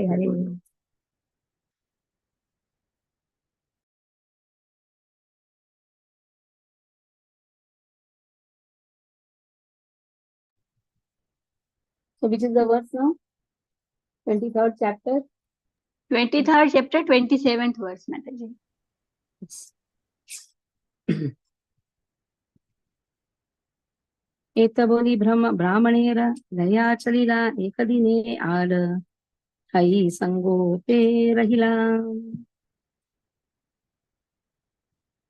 Hare Hare. So which is the verse now? 23rd chapter? 23rd chapter, 27th verse, Mataji. एतबोली ब्राह्मणेर दया चलिला एकदिने आड हई संगोपे रहिला.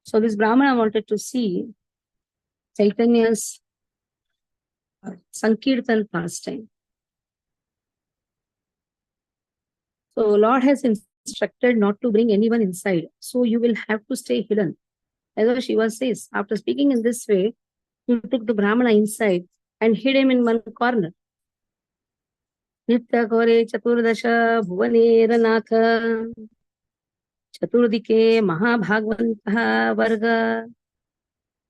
So this Brahmana wanted to see Chaitanya's Sankirtan pastime. So Lord has instructed not to bring anyone inside. So you will have to stay hidden. As Shiva says, after speaking in this way, he took the Brahmana inside and hid him in one corner. Nitya Kore Chaturdasha Bhuvanera Natha Chaturdike Mahabhagavantah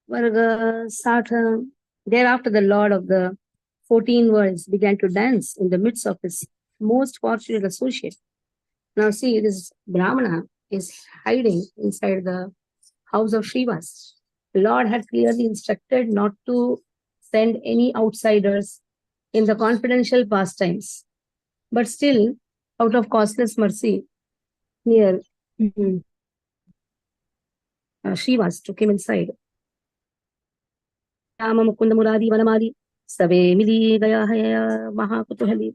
Varga Satha. Thereafter the Lord of the 14 worlds began to dance in the midst of his most fortunate associate. Now see, this Brahmana is hiding inside the house of Srivas. The Lord had clearly instructed not to send any outsiders in the confidential pastimes. But still, out of causeless mercy, here Srivas took him inside. Rama Mukunda Murari Vanamari Save Mili Gaya Haya Mahakutuhali.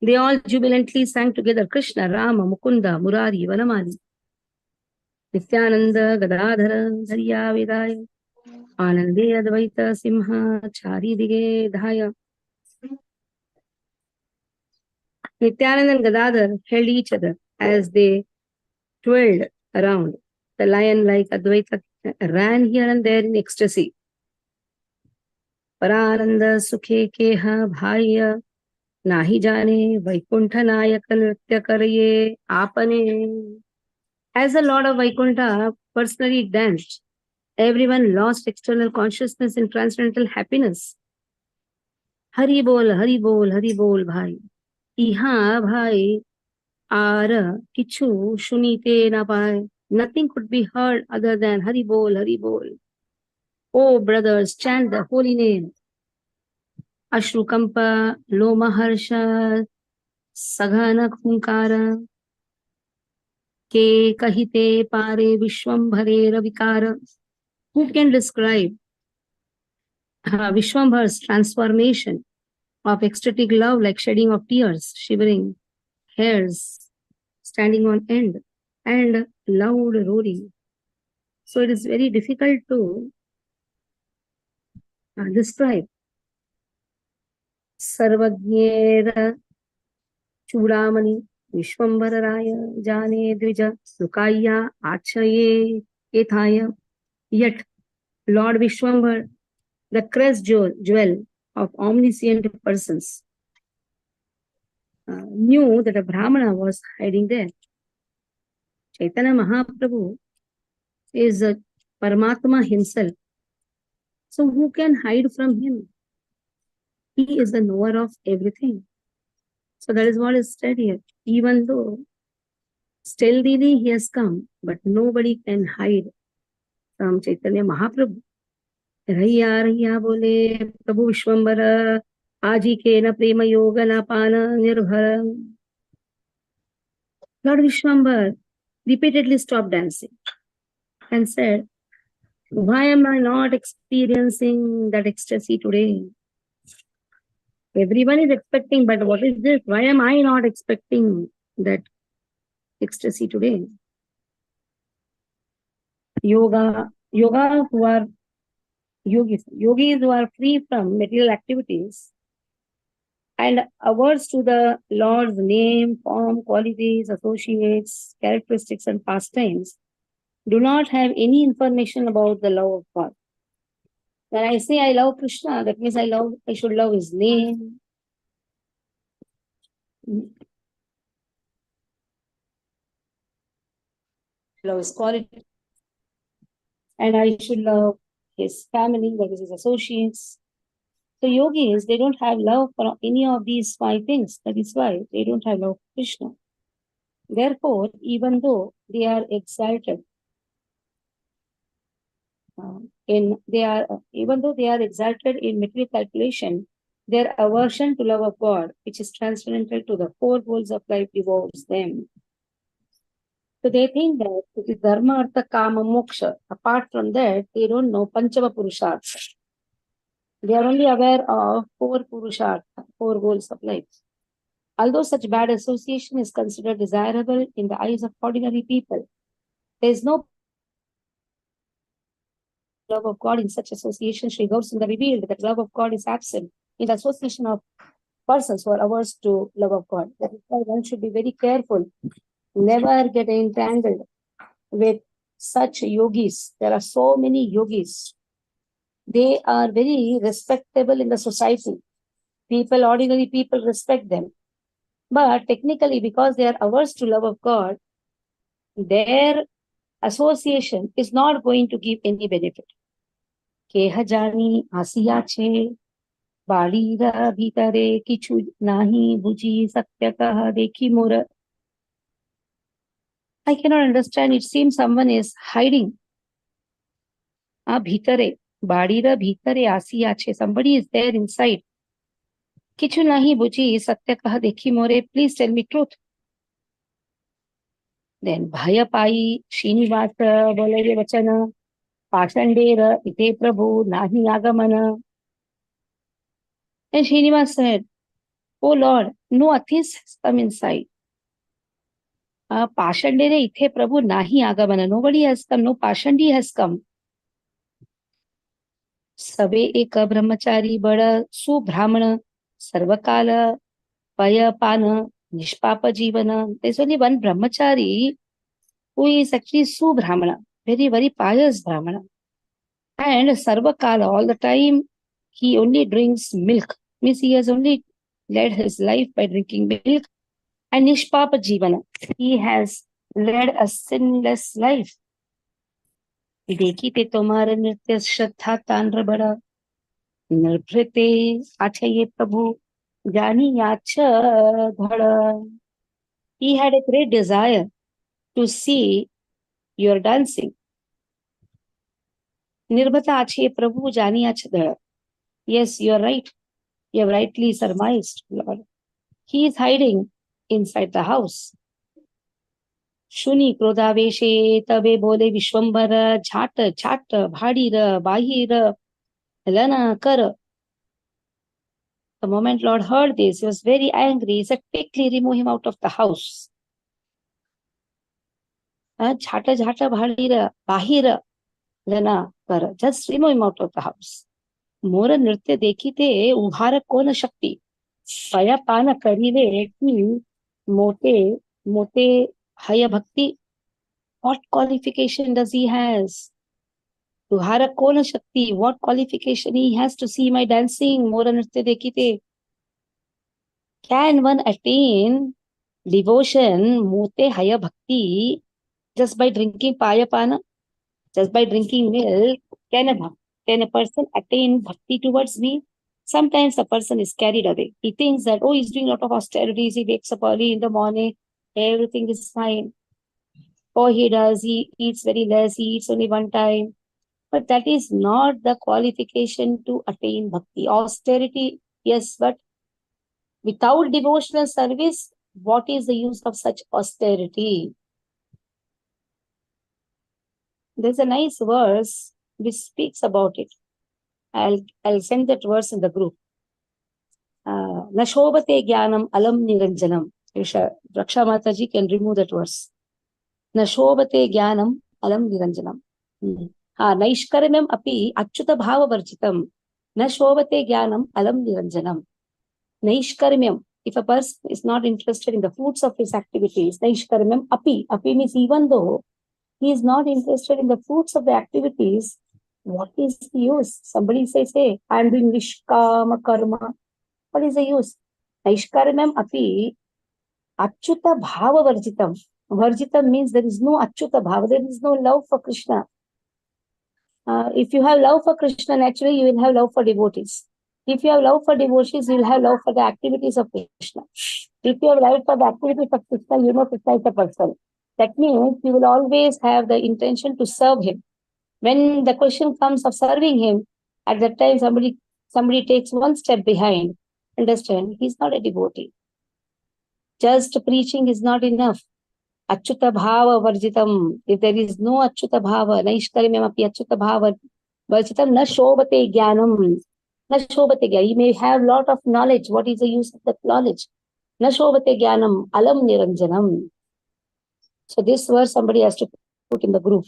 They all jubilantly sang together Krishna, Rama, Mukunda, Murari, Vanamali. Nityananda, Gadadhara, Dhariya Vedaya, Anande Advaita Simha, Chari Dige Dhaya. Nityananda and Gadadhar held each other as they twirled around. The lion-like Advaita ran here and there in ecstasy. Pararanda Sukhe Keha Bhaiya Nahi Jane Vaikuntha Nayak Nritya Kariye Apane. As the Lord of Vaikuntha personally danced, everyone lost external consciousness in transcendental happiness. Hari bol, Hari bol, Hari bol, bhai. Iha bhai aara kichu shunite na paye. Nothing could be heard other than Hari bol, Hari bol. Oh brothers, chant the holy name. Ashru kampa, loma harsha, saghana khunkara. Ke kahite pare vishwambhare ravikara. Who can describe Vishwambhar's transformation of ecstatic love like shedding of tears, shivering hairs, standing on end, and loud roaring? So it is very difficult to describe. Sarvajnera Chudamani Vishwambararaya Jane Dvija Sukaya Achaye Ethaya. Yet Lord Vishwambar, the crest jewel of omniscient persons, knew that a Brahmana was hiding there. Chaitanya Mahaprabhu is Paramatma himself. So who can hide from him? He is the knower of everything. So that is what is said here. Even though stealthily he has come, but nobody can hide from Chaitanya Mahaprabhu. Raiya Raiya Bole Prabhu Vishwambara Aji Kena Prema Yoga Napana Nirbhara. Lord Vishwambar repeatedly stopped dancing and said, why am I not experiencing that ecstasy today? Everyone is expecting, but what is this? Why am I not expecting that ecstasy today? Yogis who are free from material activities and averse to the Lord's name, form, qualities, associates, characteristics, and pastimes, do not have any information about the love of God. When I say I love Krishna, that means I should love his name, love his quality, and I should love his family, that is his associates. So yogis, they don't have love for any of these five things. That is why they don't have love for Krishna. Therefore, even though they are exalted even though they are exalted in material calculation, their aversion to love of God, which is transcendental to the four goals of life, devours them. So they think that it is dharma, artha, kama, moksha. Apart from that, they don't know panchava purushartha. They are only aware of four purushartha, four goals of life. Although such bad association is considered desirable in the eyes of ordinary people, there is no love of God in such association. Shri Gaurasundar revealed that love of God is absent in the association of persons who are averse to love of God. That is why one should be very careful, never get entangled with such yogis. There are so many yogis. They are very respectable in the society. Ordinary people respect them. But technically, because they are averse to love of God, their association is not going to give any benefit. Keha jani asiya che balira bhitare kichu nahi buji satyakaha dekhi mora. I cannot understand. It seems someone is hiding. Bhitare, badira bhitare asiya che. Somebody is there inside. Kichu nahi buji satyakaha dekhi more. Please tell me truth. Then bhaya pai Srinivasa bolare vachana pasandera ite prabhu nahi agamana. And Srinivas said, "Oh Lord, no atheist has come inside. Pashandere ithe prabhu nahi agamana. Nobody has come. No pashandi has come. सवे एक ब्रह्मचारी बड़ सुब्राह्मण सर्वकाल पयपान निष्पाप जीवन. There's only one brahmachari who is actually subrahmana, very pious brahmana. And sarvakala, all the time, he only drinks milk. Means he has only led his life by drinking milk. And nishpapa jivana, he has led a sinless life. देखी ते तुम्हारा नृत्य श्रद्धा तांड्र बड़ा निर्भृते आच्छा ये प्रभु जानी याच धड़. He had a great desire to see your dancing. Nirbhata ache prabhu jani ach dhara. Yes, you are right. You have rightly surmised, Lord. He is hiding inside the house. Shuni krodaveshe tabe bole vishwambara jhat chat bhadira bahira lana kar. The moment Lord heard this, he was very angry. He said, quickly remove him out of the house. Jhata jhata bhadira bahira lana kar. Just remove him out of the house. मोर नृत्य देखीते उभार कोण शक्ती पया पान करीवे की मोटे मोटे हय भक्ति. What qualification does he has? उभार कोण शक्ति. What qualification he has to see my dancing? मोर नृत्य देखीते. Can one attain devotion mote haya bhakti just by drinking payapana? Just by drinking milk? Can a person attain bhakti towards me? Sometimes a person is carried away. He thinks that, he's doing a lot of austerities. He wakes up early in the morning. Everything is fine. He eats very less. He eats only one time. But that is not the qualification to attain bhakti. Austerity, yes, but without devotional service, what is the use of such austerity? There's a nice verse which speaks about it. I'll send that verse in the group. Nashobate jnanam alam niranjanam. Raksha Mataji can remove that verse. Nashobate jnanam alam niranjanam. Naishkaramyam api achyuta bhava varjitam. Nashobate jnanam alam niranjanam. Naishkaramyam. If a person is not interested in the fruits of his activities, naishkaramyam api. Api means even though he is not interested in the fruits of the activities, what is the use? Somebody says, hey, I am doing nishkama karma. What is the use? Naishkaramyam api achyuta bhava varjitam. Varjitam means there is no achyuta bhava, there is no love for Krishna. If you have love for Krishna, naturally you will have love for devotees. If you have love for devotees, you will have love for the activities of Krishna. If you have love for the activities of Krishna, you know Krishna is a person. That means you will always have the intention to serve him. When the question comes of serving him, at that time somebody takes one step behind. Understand, he's not a devotee. Just preaching is not enough. Achyuta bhava varjitam. If there is no achyuta bhava, naishkarimyam api achyuta bhava varjitam, na shobhate jnanam. Na shobhate jnanam. He may have lot of knowledge. What is the use of that knowledge? Na shobhate jnanam alam niranjanam. So this verse somebody has to put in the group.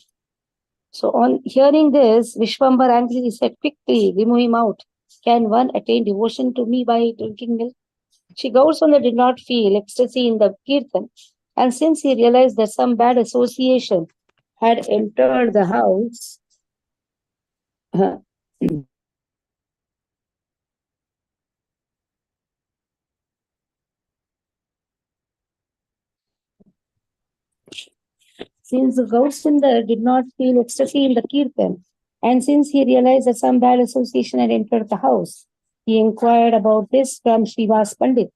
So on hearing this, Vishwambar angrily said, quickly remove him out. Can one attain devotion to me by drinking milk? Shri Gaurasundar did not feel ecstasy in the kirtan, and since he realized that some bad association had entered the house, since Gaurasundar did not feel ecstasy in the kirtan, and since he realized that some bad association had entered the house, he inquired about this from Srivas Pandit,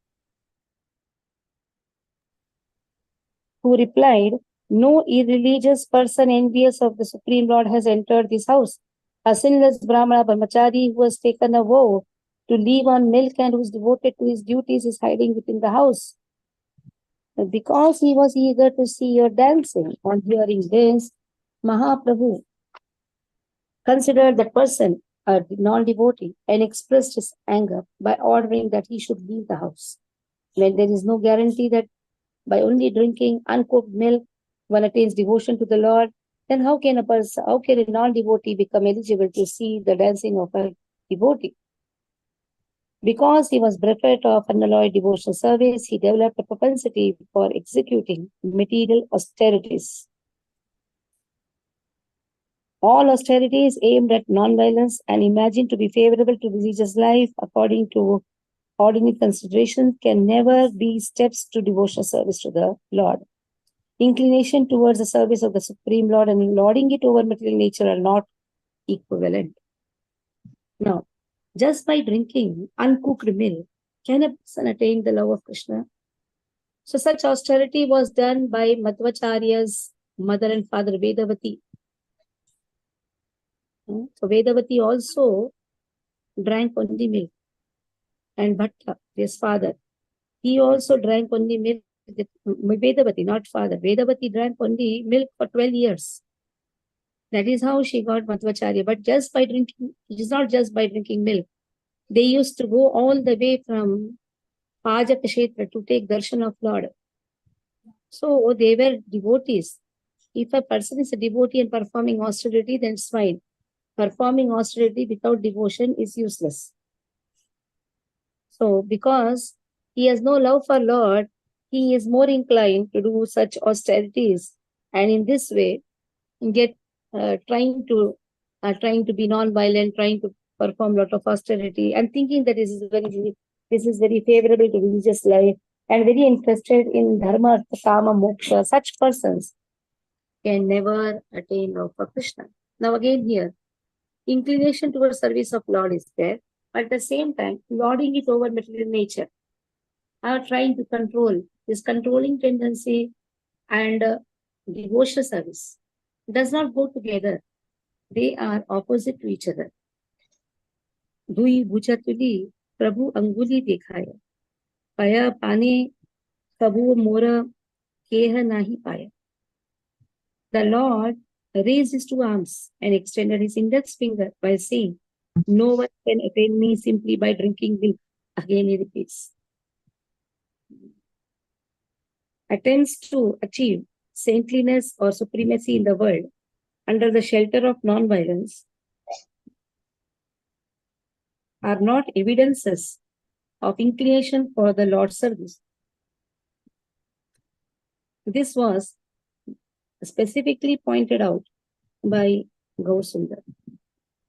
who replied, no irreligious person envious of the Supreme Lord has entered this house. A sinless Brahmana Brahmachari who has taken a vow to live on milk and who is devoted to his duties is hiding within the house. Because he was eager to see your dancing, on hearing this, Mahaprabhu considered that person a non-devotee and expressed his anger by ordering that he should leave the house. When there is no guarantee that by only drinking uncooked milk one attains devotion to the Lord, then how can a non-devotee become eligible to see the dancing of a devotee? Because he was bereft of unalloyed devotional service, he developed a propensity for executing material austerities. All austerities aimed at non-violence and imagined to be favorable to religious life according to ordinary considerations can never be steps to devotional service to the Lord. Inclination towards the service of the Supreme Lord and lording it over material nature are not equivalent. Now, just by drinking uncooked milk, can a person attain the love of Krishna? So such austerity was done by Madhvacharya's mother and father, Vedavati. So Vedavati also drank only milk. And Bhatta, his father, he also drank only milk. Vedavati, not father. Vedavati drank only milk for 12 years. That is how she got Madhvacharya. But just by drinking, it is not just by drinking milk. They used to go all the way from Pajakashetra to take darshan of Lord. So they were devotees. If a person is a devotee and performing austerity, then it's fine. Performing austerity without devotion is useless. So because he has no love for Lord, he is more inclined to do such austerities, and in this way get trying to be non-violent, trying to perform lot of austerity, and thinking that this is very favorable to religious life, and very interested in dharma, artha, kama, moksha. Such persons can never attain love for Krishna. Now again here, inclination towards service of Lord is there, but at the same time, lording it over material nature, are trying to control this controlling tendency and devotional service does not go together. They are opposite to each other. Dui bujatuli Prabhu anguli dekhaya. Paya pane kabu mora keha nahi paya. The Lord raised his two arms and extended his index finger by saying, no one can attain me simply by drinking milk. Again he repeats. Attempts to achieve saintliness or supremacy in the world under the shelter of non-violence are not evidences of inclination for the Lord's service. This was specifically pointed out by Gaurasundar.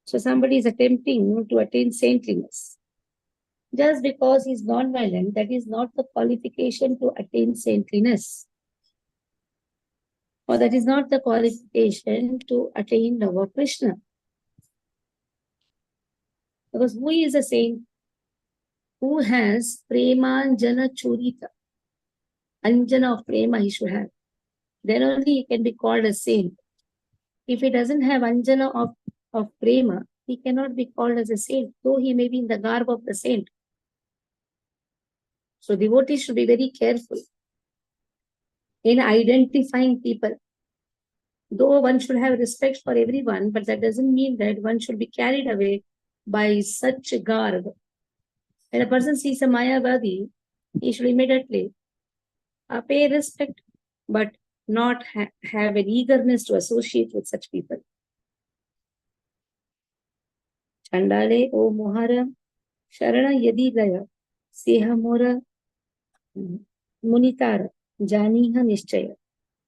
So somebody is attempting to attain saintliness. Just because he is non-violent, that is not the qualification to attain saintliness. Or that is not the qualification to attain love of Krishna. Because who is a saint? who has premanjana churita. Anjana of prema he should have. Then only he can be called a saint. If he doesn't have anjana of prema, he cannot be called as a saint, though he may be in the garb of the saint. So devotees should be very careful in identifying people. Though one should have respect for everyone, but that doesn't mean that one should be carried away by such garb. When a person sees a Mayavadi, he should immediately pay respect, but not have an eagerness to associate with such people. Chandale o mohara sharana yadi laya seha mora munitara janiha nishchaya.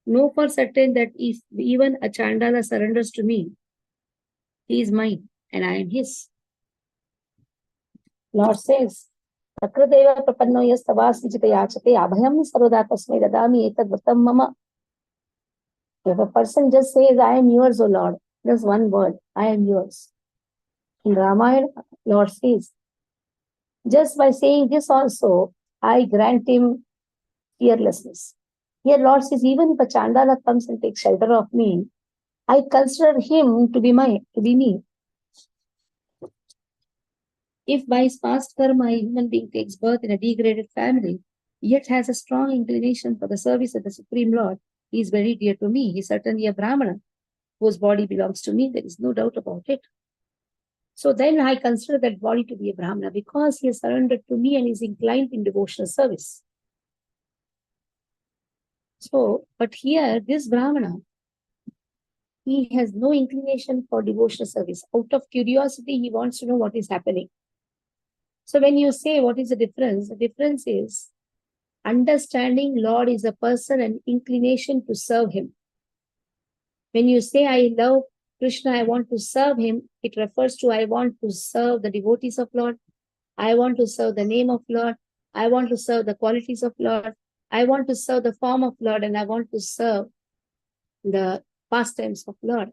Know for certain that if even a Chandala surrenders to me, he is mine and I am his. Lord says, Prakrideva prapanno yastavasvijita yachate abhayam sarvada tasmai dadami etad vatam mama. If a person just says, I am yours, O Lord, just one word, I am yours. In Ramayana, Lord says, just by saying this also, I grant him fearlessness. Here Lord says, even if a Chandala comes and takes shelter of me, I consider him to be me. If by his past karma a human being takes birth in a degraded family, yet has a strong inclination for the service of the Supreme Lord, he is very dear to me. He is certainly a Brahmana, whose body belongs to me. There is no doubt about it. So then I consider that body to be a Brahmana because he has surrendered to me and is inclined in devotional service. So, but here, this Brahmana, he has no inclination for devotional service. Out of curiosity, he wants to know what is happening. So when you say what is the difference is understanding Lord is a person and inclination to serve him. When you say, I love Krishna, I want to serve him, it refers to I want to serve the devotees of Lord. I want to serve the name of Lord. I want to serve the qualities of Lord. I want to serve the form of Lord, and I want to serve the pastimes of Lord.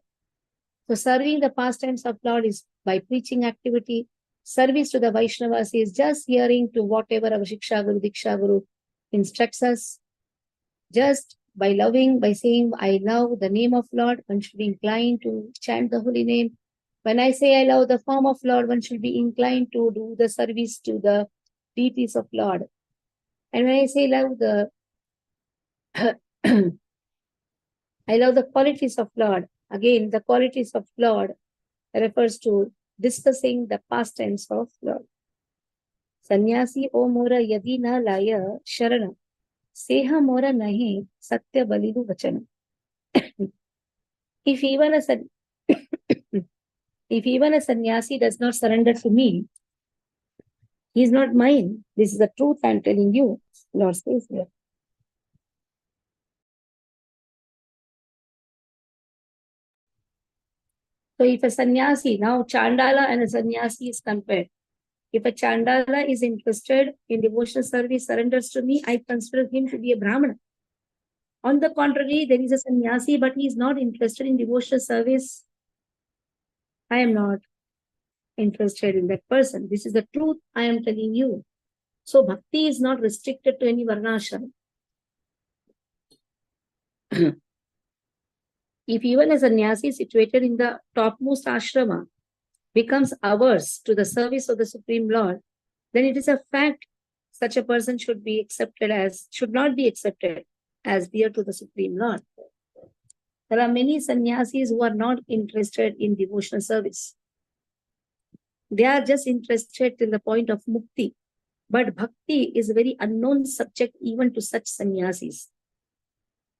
So serving the pastimes of Lord is by preaching activity. Service to the Vaishnavas is just hearing to whatever our Shiksha Guru, Diksha Guru instructs us. Just by loving, by saying, I love the name of Lord, one should be inclined to chant the holy name. When I say I love the form of Lord, one should be inclined to do the service to the deities of Lord. And when I say love the I love the qualities of Lord, again, the qualities of Lord refers to discussing the pastimes of Lord. Sannyasi o mora yadi na laya sharana, seha mora nahi satya balidu vachana. If even a sannyasi does not surrender to me, he is not mine. This is the truth I am telling you. Lord says here. So if a sannyasi, now Chandala and a sannyasi is compared. If a Chandala is interested in devotional service, surrenders to me, I consider him to be a Brahmana. On the contrary, there is a sannyasi, but he is not interested in devotional service. I am not interested in that person. This is the truth I am telling you. So bhakti is not restricted to any varnashram. If even a sannyasi situated in the topmost ashrama becomes averse to the service of the Supreme Lord, then it is a fact such a person should not be accepted as dear to the Supreme Lord. There are many sannyasis who are not interested in devotional service. They are just interested till the point of mukti. But bhakti is a very unknown subject even to such sannyasis.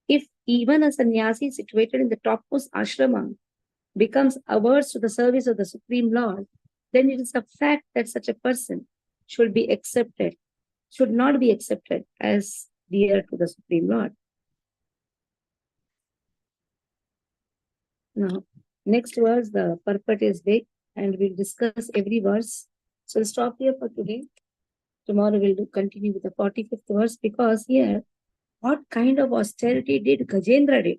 If even a sannyasi situated in the topmost ashrama becomes averse to the service of the Supreme Lord, then it is a fact that such a person should not be accepted as dear to the Supreme Lord. Now, next verse, the purport is big and we'll discuss every verse. So we'll stop here for today. Tomorrow we'll continue with the 45th verse, because here, what kind of austerity did Gajendra do?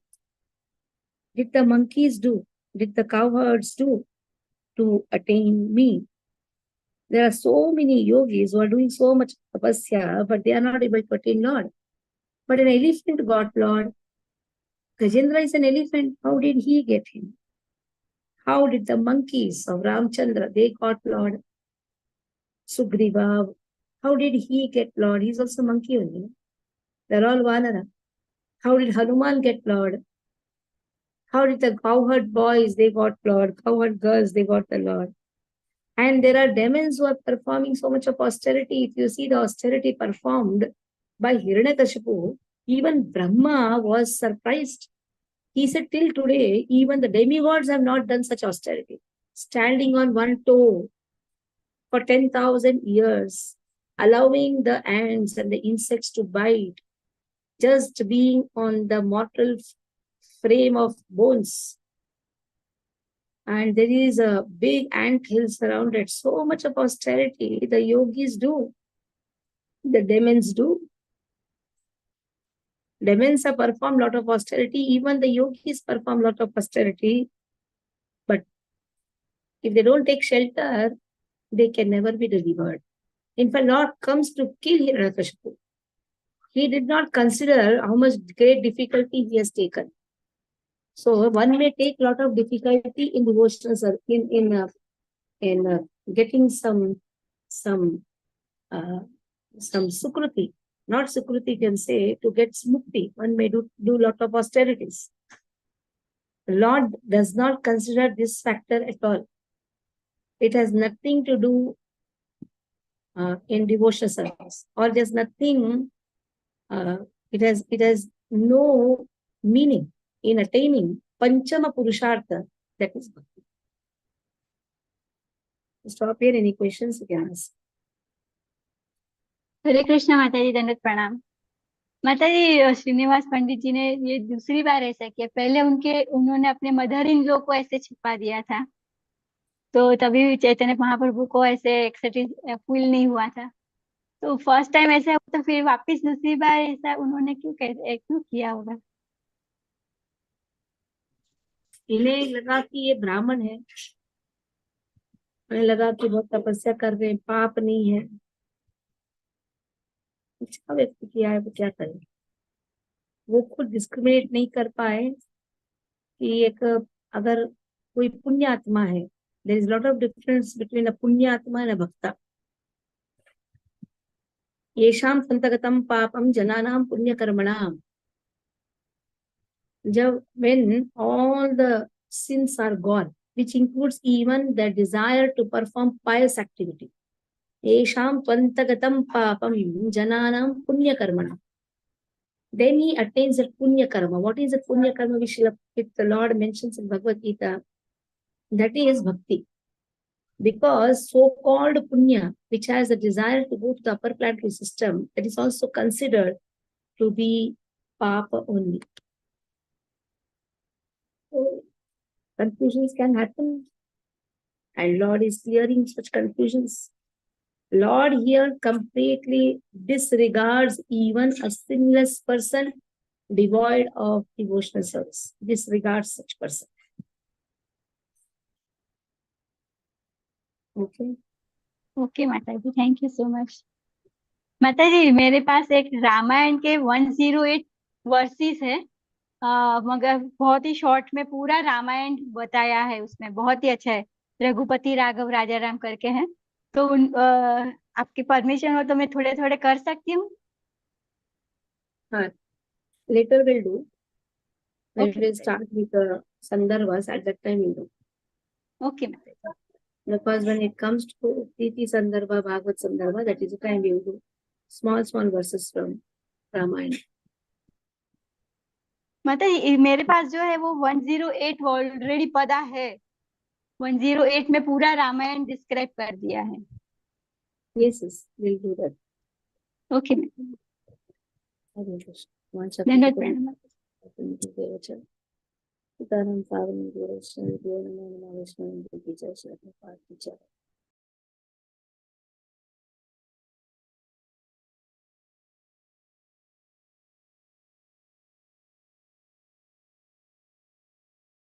Did the monkeys do? Did the cowherds do to attain me? There are so many yogis who are doing so much tapasya, but they are not able to attain Lord. But an elephant got Lord. Gajendra is an elephant. How did he get him? How did the monkeys of Ramchandra, they got Lord? Sugriva, how did he get Lord? He's also monkey only. They're all Vanara. How did Hanuman get Lord? How did the cowherd boys, they got Lord? Cowherd girls, they got the Lord. And there are demons who are performing so much of austerity. If you see the austerity performed by Hiranyakashipu, even Brahma was surprised. He said, till today, even the demigods have not done such austerity. Standing on one toe for 10,000 years, allowing the ants and the insects to bite, just being on the mortal frame of bones. And there is a big ant hill surrounded. So much of austerity the yogis do, the demons do. Demons have performed a lot of austerity. Even the yogis perform a lot of austerity. But if they don't take shelter, they can never be delivered. In fact, Lord comes to kill Hiranyakashipu. He did not consider how much great difficulty he has taken. So one may take a lot of difficulty in devotional service, in getting some sukruti. Not sukruti can say, to get mukti. One may do lot of austerities. The Lord does not consider this factor at all. It has nothing to do in devotional service, or there's nothing. It has no meaning in attaining Panchama Purushartha, that is bhakti. Stop here. Any questions you can ask? हरे कृष्णा माताजी, दंडवत प्रणाम। माताजी, श्रीनिवास पंडित जी ने ये दूसरी बार ऐसा किया। पहले उन्होंने अपने मदर इन लॉ को ऐसे छिपा दिया था, तो तभी चैतन्य महाप्रभु को ऐसे फील नहीं हुआ था। तो फर्स्ट टाइम ऐसा हुआ, तो फिर वापस दूसरी बार ऐसा उन्होंने क्यों किया होगा? इन्हें लगा कि ये ब्राह्मण है, उन्हें लगा कि बहुत तपस्या कर रहे हैं, पाप नहीं है। अच्छा व्यक्त किया है, वो क्या करें? वो खुद डिस्क्रिमिनेट नहीं कर पाए कि एक अगर कोई पुण्य आत्मा है, there is lot of difference between a पुण्य आत्मा एंड अ भक्ता। येषाम संतगतम पापम जनानाम पुण्य कर्मणाम। जब when all the sins are gone, which includes even the desire to perform pious activity, येषाम त्वन्तगतम पापम जनानाम पुण्य कर्मणाम, then he attains that punya karma. What is that punya karma which the Lord mentions in Bhagavad Gita? That is bhakti. Because so-called punya, which has a desire to go to the upper planetary system, that is also considered to be papa only. So, confusions can happen, and Lord is clearing such confusions. Lord here completely disregards even a sinless person devoid of devotional service. Disregards such person. Okay. Okay माताजी, thank you so much. माताजी, मेरे पास एक रामायण के 108 versus है, मगर बहुत ही short में पूरा रामायण बताया है उसमें, बहुत ही अच्छा है। रघुपति राघव राजा राम करके है, तो आपकी परमिशन हो तो मैं थोड़े थोड़े कर सकती हूँ? हाँ, later we'll do. Okay. We'll start with the Sandarbhas at that time we'll do. Okay, माताजी। Because when it comes to Priti Sandarbha, Bhagavat Sandarbha, that is the time we will do small verses from Ramayana. माताजी, मेरे पास जो है वो 108 already पदा है। 108 में पूरा रामायण डिस्क्राइब कर दिया है। Yes, we'll do that. Okay माताजी। धन्यवाद प्रणाम। सीताराम पावन वैष्णव जय।